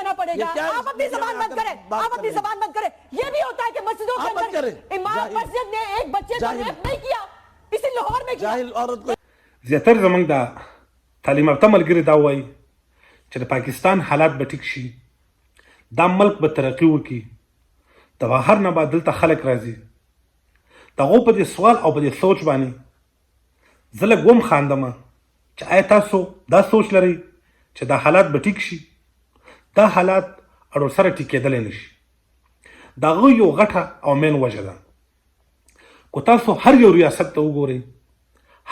बताना पड़ेगा। आप अपनी जबान बंद करें, आप अपनी जबान बंद करें। ये भी होता है कि मस्जिदों के अंदर इमाम मस्जिद ने एक बच्चे को रेप नहीं किया, इसी लाहौर में किया। زیاتره زمونږ د تعلیم یافته ملګري دا وایي چې د پاکستان حالات به ټیک شي، دا ملک به ترقي وکړي، د بهر نه به دلته خلک راځي. د هغو په دې سوال او په دې سوچ باندې زه لږ وخاندم چې آیا تاسو دا سوچ لرئ چې دا حالات به ټیک شي؟ دا حالات اړو سره ټیکېدلی نه شي. د هغه یو غټه او مین وجه ده. که تاسو هر یو ریاست ته وګورئ،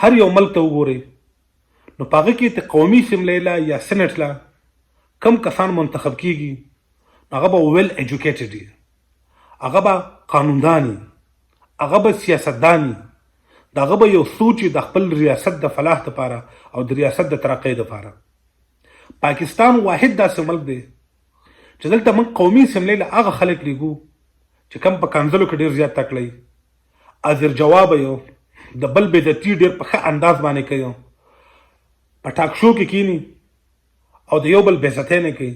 هر یو ملک ته وګورئ، نو په هغه کې د قومي اسمبلۍ له یا سینټ له کم کسان منتخب کیږي، هغه به ویل ایجوکیټډ وي، هغه به قانوندان وي، هغه به سیاستدان وي، د هغه به یو سوچ د خپل ریاست د فلاح دپاره او د ریاست د ترقۍ دپاره. پاکستان واحد داسې ملک دی چې دلته موږ قومي اسمبلۍ له هغه خلک لیږو چې کم په کانزلو کې ډېر زیات تکړی، ازر جواب یو د بل بېزتي ډېر په ښه انداز باندې کوي، په ټاک شو کې کینی او د یو بل بېزتی نه کوي.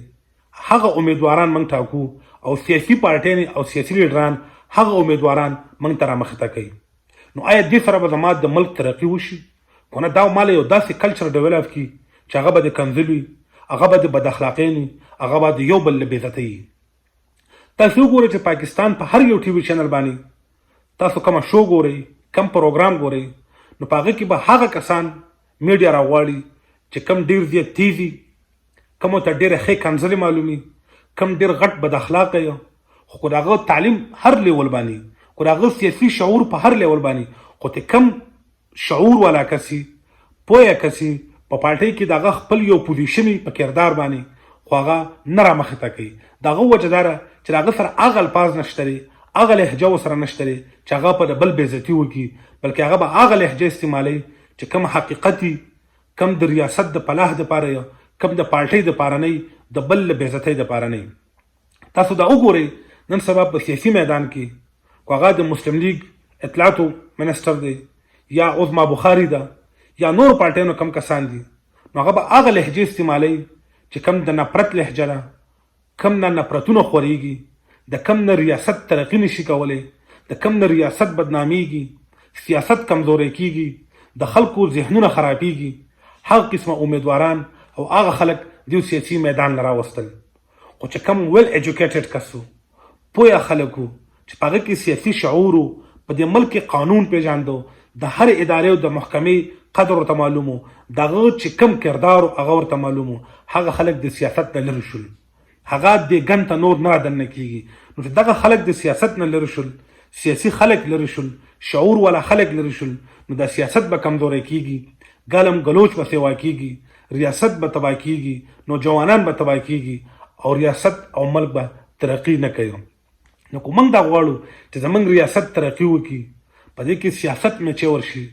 هغه امیدواران موږ ټاکو او سیاسي پارټیانې او سیاسي لیډران هغه امیدواران موږ ته رامخته کوي. نو آیا دې سره به زما د ملک ترقي وشي؟ که نه دا ماله یو داسې کلچر ډیولپ کړي چې هغه به د کنځل وي، هغه به د بد اخلاقۍ وي، هغه به د یو بل له بېزتۍ وي. تاسو وګورئ چې پاکستان په هر یو ټي وي چینل باندې تاسو کومه شو ګورئ، کم پروګرام ګورئ، نو په هغه کې به هغه کسان میډیا راغواړي چې کم ډېر زیات تیز وي، کومو ته ډېره ښې کنځلې معلومي، کم ډېر غټ بد اخلاقه یو، خو د هغه تعلیم هر لیول باندې، خو د هغه سیاسي شعور په هر لیول باندې، خو ته کم شعور والا کسي، پوهه کسي په پارټۍ کې د هغه خپل یو پوزیشن په کردار باندې، خو هغه نه رامخته کوي. د هغه وجه دا ده چې د هغه سره هغه الفاظ نشته دی، هغه لهجه ورسره نشته دی چې هغه په د بل بېزتي وکړي، بلکې هغه به هغه لهجه استعمالوي چې کوم حقیقت وي، کم د ریاست د فلاح دپاره یا کم د پارټۍ دپاره نه وي، د بل له بېزتۍ دپاره نه وي. تاسو دا وګورئ نن سبا په سیاسي میدان کې که هغه د مسلم لیگ اطلاعاتو منسټر دی یا عظما بخاري ده یا نور پارټیانو کم کسان دي، نو هغه به هغه لهجې استعمالوي چې کم د نفرت لهجه ده، کم نه نفرتونه خورېږي، د کم نه ریاست ترقي نشي کولی، د کم نه ریاست بدنامیږي، سیاست کمزوری کیږي، د خلکو ذهنونه خرابېږي. هغه قسمه امیدواران او هغه خلک دیو سیاسي میدان له راوستل. خو چې کم ویل ایجوکیټډ کس وو، پوهه خلک وو چې په هغه کې سیاسي شعور وو، په دې ملک کې قانون پېژاندو، د هر ادارې او د محکمې قدر ورته معلوم وو، د هغه چې کم کردار هغه ورته معلوم وو. هغه خلک د سیاست نه لرې شول، هغه دې ګن ته نور نه رادننه کېږي. نو چې دغه خلک د سیاست نه لرې شول، سیاسي خلک لرې شول، شعور والا خلک لرې شول، نو د سیاست به کمزوری کېږي، ګالم ګلوچ به سیوا کېږي، ریاست به تباه کېږي، نوجوانان به تباه کېږي او ریاست او ملک به ترقي نه کوي. نو که موږ دا غواړو چې زموږ ریاست ترقي وکړي، په دې کې سیاست میچور شي،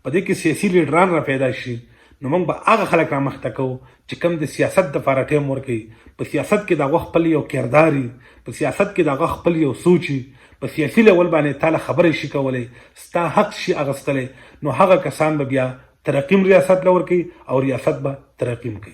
په دې کې سیاسي لیډران را پیدا شي، نو موږ به هغه خلک رامخته کوو چې کوم د سیاست دپاره ټایم ورکوي، په سیاست کې د هغه خپل یو کردار وي، په سیاست کې د هغه خپل یو سوچ وي، په سیاسي لیول باندې تا له خبرې شي کولی، ستا حق شي اخیستلی، نو هغه کسان به بیا ترقیم ریاست له ورکوي او ریاست به ترقیم کوي.